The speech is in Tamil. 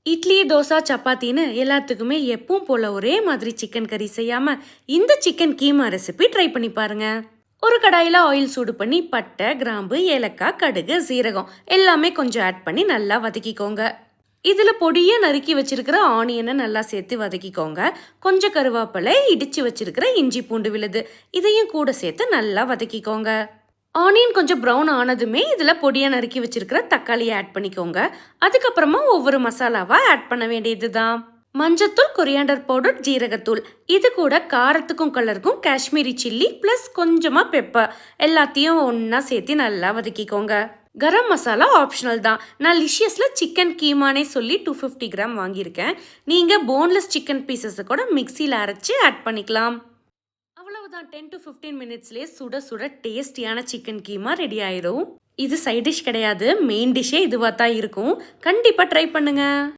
இட்லி, தோசை, சப்பாத்தின்னு எல்லாத்துக்குமே எப்பவும் போல ஒரே மாதிரி சிக்கன் கறி செய்யாம இந்த சிக்கன் கீமா ரெசிபி ட்ரை பண்ணி பாருங்க. ஒரு கடாயில ஆயில் சூடு பண்ணி பட்டை, கிராம்பு, ஏலக்காய், கடுகு, சீரகம் எல்லாமே கொஞ்சம் ஆட் பண்ணி நல்லா வதக்கிக்கோங்க. இதுல பொடியா நறுக்கி வச்சிருக்கிற ஆனியனை நல்லா சேர்த்து வதக்கிக்கோங்க. கொஞ்சம் கருவேப்பிலை, இடிச்சு வச்சிருக்கிற இஞ்சி பூண்டு விழுது இதையும் கூட சேர்த்து நல்லா வதக்கிக்கோங்க. ஆனியன் கொஞ்சம் ப்ரௌன் ஆனதுமே இதில் பொடியாக நறுக்கி வச்சிருக்கிற தக்காளியை ஆட் பண்ணிக்கோங்க. அதுக்கப்புறமா ஒவ்வொரு மசாலாவாக ஆட் பண்ண வேண்டியது தான். மஞ்சத்தூள், கொரியாண்டர் பவுடர், ஜீரகத்தூள், இது கூட காரத்துக்கும் கலருக்கும் காஷ்மீரி சில்லி ப்ளஸ் கொஞ்சமாக பெப்பர் எல்லாத்தையும் ஒன்றா சேர்த்து நல்லா வதக்கிக்கோங்க. கரம் மசாலா ஆப்ஷனல் தான். நான் லிஷியஸில் சிக்கன் கீமானே சொல்லி 250 கிராம் வாங்கியிருக்கேன். நீங்கள் போன்லெஸ் சிக்கன் பீசஸை கூட மிக்சியில் அரைச்சி ஆட் பண்ணிக்கலாம். அவ்வளவுதான், 10 to 15 மினிட்ஸ்லேயே சுட சுட டேஸ்டியான சிக்கன் கீமா ரெடி ஆயிரும். இது சைட் டிஷ் கிடையாது, மெயின் டிஷ்ஷே இதுவாக தான் இருக்கும். கண்டிப்பாக ட்ரை பண்ணுங்க.